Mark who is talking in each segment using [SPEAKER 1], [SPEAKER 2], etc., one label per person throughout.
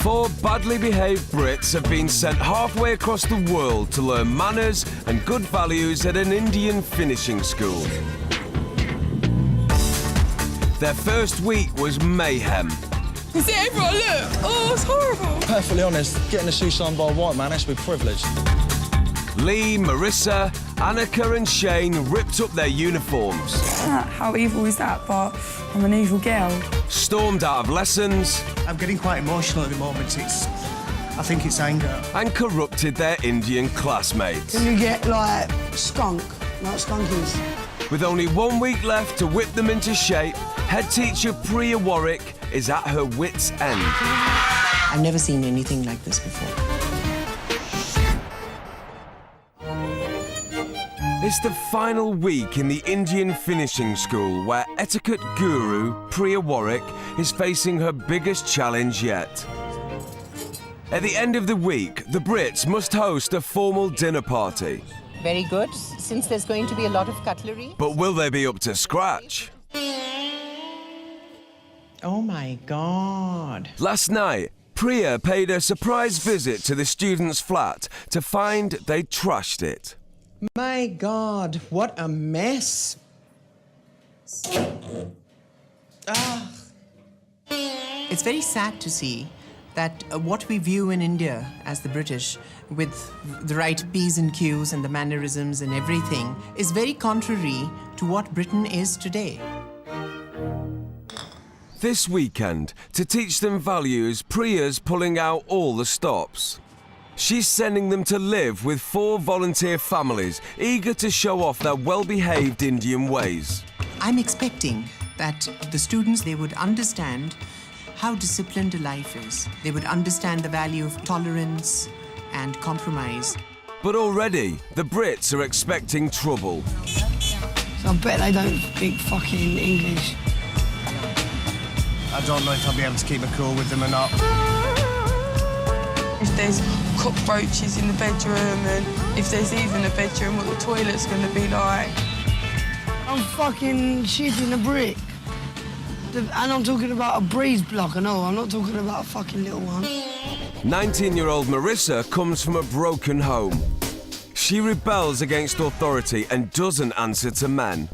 [SPEAKER 1] Four badly behaved Brits have been sent halfway across the world to learn manners and good values at an Indian finishing school. Their first week was mayhem.
[SPEAKER 2] You see everyone, look! Oh, it's horrible!
[SPEAKER 3] Perfectly honest, getting a shoe signed by a white man has to be privileged.
[SPEAKER 1] Lee, Marissa, Annika and Shane ripped up their uniforms.
[SPEAKER 2] How evil is that? But I'm an evil girl.
[SPEAKER 1] Stormed out of lessons.
[SPEAKER 4] I'm getting quite emotional at the moment. I think it's anger.
[SPEAKER 1] And corrupted their Indian classmates.
[SPEAKER 5] Can you get, like skunkies?
[SPEAKER 1] With only 1 week left to whip them into shape, head teacher Priya Warwick is at her wits' end.
[SPEAKER 6] I've never seen anything like this before.
[SPEAKER 1] It's the final week in the Indian finishing school where etiquette guru Priya Warwick is facing her biggest challenge yet. At the end of the week, the Brits must host a formal dinner party.
[SPEAKER 6] Very good, since there's going to be a lot of cutlery.
[SPEAKER 1] But will they be up to scratch?
[SPEAKER 6] Oh my God.
[SPEAKER 1] Last night, Priya paid a surprise visit to the students' flat to find they'd trashed it.
[SPEAKER 6] My God, what a mess. It's very sad to see that what we view in India as the British, with the right P's and Q's and the mannerisms and everything, is very contrary to what Britain is today.
[SPEAKER 1] This weekend, to teach them values, Priya's pulling out all the stops. She's sending them to live with 4 volunteer families, eager to show off their well-behaved Indian ways.
[SPEAKER 6] I'm expecting that the students, they would understand how disciplined a life is. They would understand the value of tolerance and compromise.
[SPEAKER 1] But already, the Brits are expecting trouble.
[SPEAKER 5] So I bet they don't speak fucking English.
[SPEAKER 4] I don't know if I'll be able to keep a cool with them or not.
[SPEAKER 2] If there's cockroaches in the bedroom and if there's even a bedroom, what the toilet's going to be like.
[SPEAKER 5] I'm fucking shitting a brick. And I'm talking about a breeze block and all. I'm not talking about a fucking little one.
[SPEAKER 1] 19-year-old Marissa comes from a broken home. She rebels against authority and doesn't answer to men.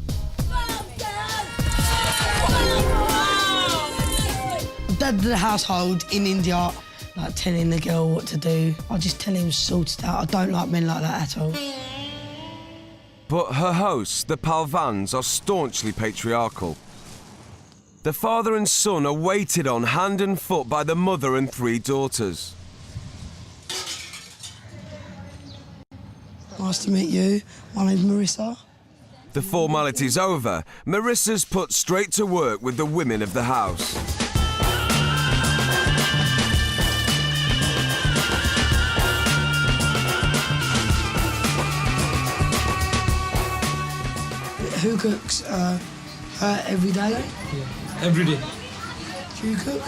[SPEAKER 5] Dad of the household in India, like telling the girl what to do. I just tell him sort it out. I don't like men like that at all.
[SPEAKER 1] But her hosts, the Palvans, are staunchly patriarchal. The father and son are waited on hand and foot by the mother and 3 daughters.
[SPEAKER 5] Nice to meet you. My name's Marissa.
[SPEAKER 1] The formality's over. Marissa's put straight to work with the women of the house.
[SPEAKER 5] Who cooks every day?
[SPEAKER 7] Yeah, every day.
[SPEAKER 5] Do you cook?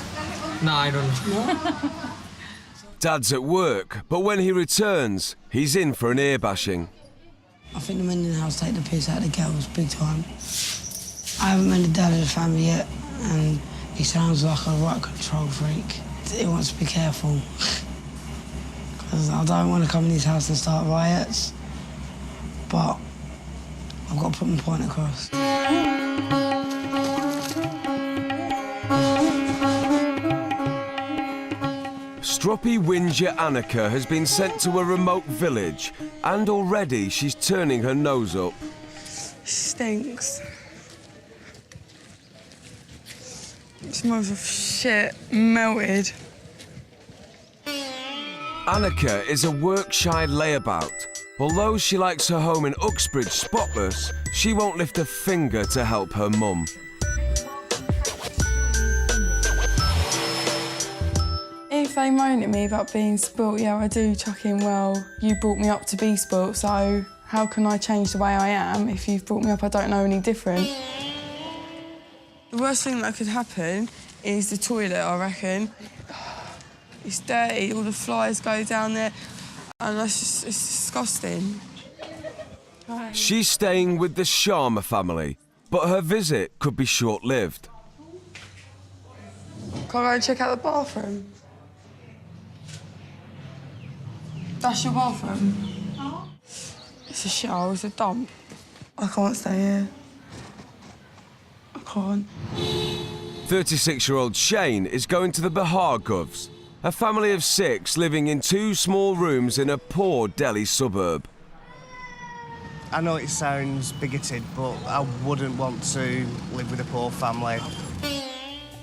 [SPEAKER 7] No, I don't know.
[SPEAKER 5] No?
[SPEAKER 1] Dad's at work, but when he returns, he's in for an ear bashing.
[SPEAKER 5] I think the men in the house take the piss out of the girls big time. I haven't met the dad of the family yet, and he sounds like a right control freak. He wants to be careful. Because I don't want to come in his house and start riots, but I've got to put my point across.
[SPEAKER 1] Stroppy Whinger Annika has been sent to a remote village, and already she's turning her nose up.
[SPEAKER 2] Stinks. It smells of shit, melted.
[SPEAKER 1] Annika is a work-shy layabout. Although she likes her home in Uxbridge spotless, she won't lift a finger to help her mum.
[SPEAKER 2] If they moan at me about being spoilt, yeah, I do chuck in, well, you brought me up to be spoilt, so how can I change the way I am if you've brought me up I don't know any different? The worst thing that could happen is the toilet, I reckon. It's dirty, all the flies go down there, and that's just, it's disgusting.
[SPEAKER 1] She's staying with the Sharma family, but her visit could be short-lived.
[SPEAKER 2] Can I go and check out the bathroom? That's your bathroom? It's a shithole, it's a dump. I can't stay here. I can't.
[SPEAKER 1] 36-year-old Shane is going to the Bihar Govs, a family of 6 living in 2 small rooms in a poor Delhi suburb.
[SPEAKER 8] I know it sounds bigoted, but I wouldn't want to live with a poor family.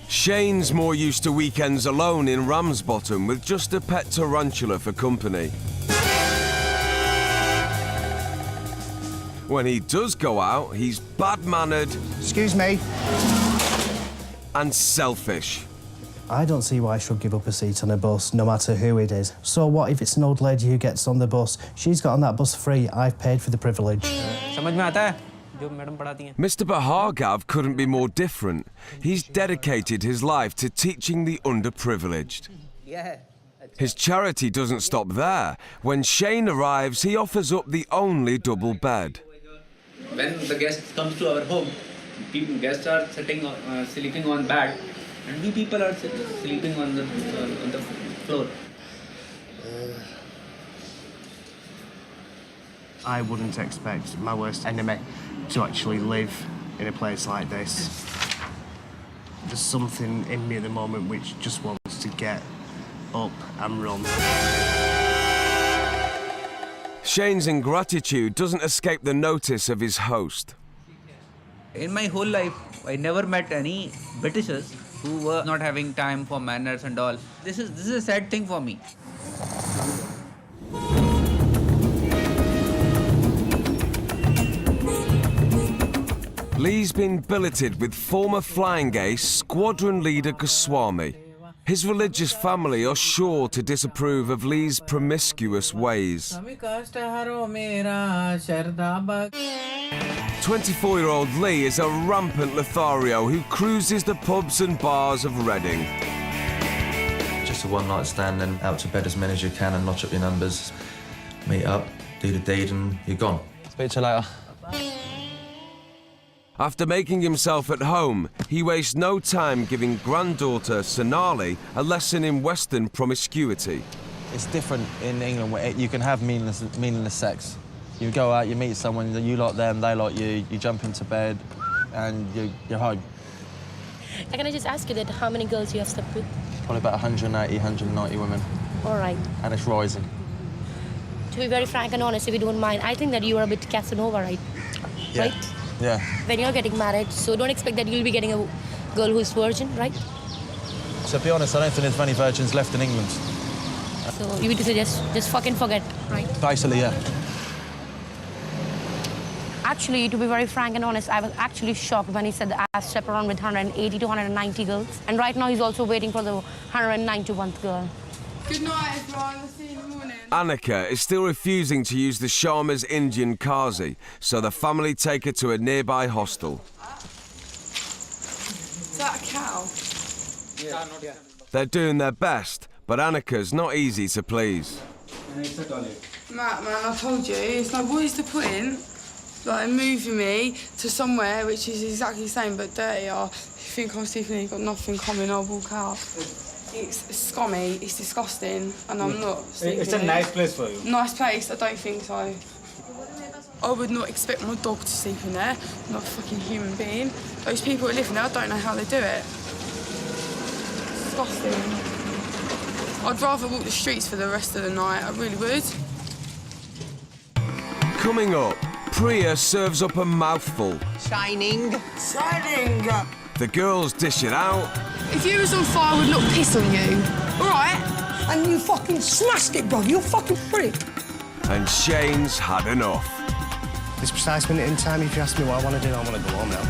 [SPEAKER 1] Shane's more used to weekends alone in Ramsbottom with just a pet tarantula for company. When he does go out, he's bad-mannered
[SPEAKER 8] Excuse me.
[SPEAKER 1] and selfish.
[SPEAKER 9] I don't see why I should give up a seat on a bus, no matter who it is. So what if it's an old lady who gets on the bus? She's got on that bus free. I've paid for the privilege.
[SPEAKER 1] Mr. Bahargav couldn't be more different. He's dedicated his life to teaching the underprivileged. His charity doesn't stop there. When Shane arrives, he offers up the only double bed.
[SPEAKER 10] When the guest comes to our home, guests are sleeping on bed, and we people are sleeping on the floor.
[SPEAKER 8] I wouldn't expect my worst enemy to actually live in a place like this. There's something in me at the moment which just wants to get up and run.
[SPEAKER 1] Shane's ingratitude doesn't escape the notice of his host.
[SPEAKER 10] In my whole life, I never met any Britishers who were not having time for manners and all. This is a sad thing for me.
[SPEAKER 1] Lee's been billeted with former flying ace squadron leader Goswami. His religious family are sure to disapprove of Lee's promiscuous ways. 24-year-old Lee is a rampant Lothario who cruises the pubs and bars of Reading.
[SPEAKER 11] Just a one-night stand and out to bed as many as you can and notch up your numbers. Meet up, do the deed and you're gone.
[SPEAKER 3] Speak to you later.
[SPEAKER 1] After making himself at home, he wastes no time giving granddaughter Sonali a lesson in Western promiscuity.
[SPEAKER 3] It's different in England where you can have meaningless sex. You go out, you meet someone, you like them, they like you, you jump into bed and you're home.
[SPEAKER 12] Can I just ask you that how many girls you have slept with?
[SPEAKER 3] Probably about 180, 190 women.
[SPEAKER 12] All right.
[SPEAKER 3] And it's rising.
[SPEAKER 12] To be very frank and honest, if you don't mind, I think that you are a bit Casanova, right?
[SPEAKER 3] Yeah.
[SPEAKER 12] Right?
[SPEAKER 3] Yeah.
[SPEAKER 12] When you're getting married, so don't expect that you'll be getting a girl who's virgin, right?
[SPEAKER 3] So to be honest, I don't think there's many virgins left in England.
[SPEAKER 12] So you would suggest just fucking forget, right?
[SPEAKER 3] Basically, yeah.
[SPEAKER 12] Actually, to be very frank and honest, I was actually shocked when he said that I slept around with 180 to 190 girls. And right now he's also waiting for the 191st girl.
[SPEAKER 2] Good night, everyone. I'll see you in the morning.
[SPEAKER 1] Annika is still refusing to use the Sharma's Indian Kazi, so the family take her to a nearby hostel.
[SPEAKER 2] Is that a cow?
[SPEAKER 10] Yeah.
[SPEAKER 1] They're doing their best, but Annika's not easy to please.
[SPEAKER 2] Matt, man, I told you, it's like, what is the point? Like, moving me to somewhere which is exactly the same but dirtier. If you think I'm sleeping, you've got nothing coming, I'll walk out. It's scummy, it's disgusting, and I'm not sleeping.
[SPEAKER 13] It's a nice place for you.
[SPEAKER 2] Nice place? I don't think so. I would not expect my dog to sleep in there, not a fucking human being. Those people who live in there, I don't know how they do it. Disgusting. I'd rather walk the streets for the rest of the night, I really would.
[SPEAKER 1] Coming up, Priya serves up a mouthful.
[SPEAKER 6] Shining.
[SPEAKER 5] Shining!
[SPEAKER 1] The girls dish it out.
[SPEAKER 2] If you was on fire, I would not piss on you. All right?
[SPEAKER 5] And you fucking smashed it, bro. You're fucking freak.
[SPEAKER 1] And Shane's had enough.
[SPEAKER 8] This precise minute in time, if you ask me what I want to do, I want to go home now.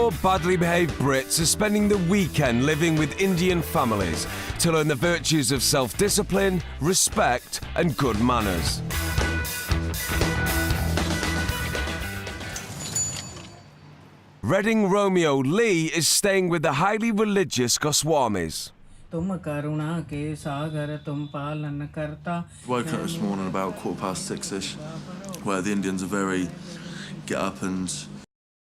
[SPEAKER 1] more badly behaved Brits are spending the weekend living with Indian families to learn the virtues of self-discipline, respect and good manners. Reading Romeo Lee is staying with the highly religious Goswamis.
[SPEAKER 13] तुम करुणा के सागर तुम पालन करता.
[SPEAKER 14] Woke up this morning about 6:15ish, where the Indians are very get up and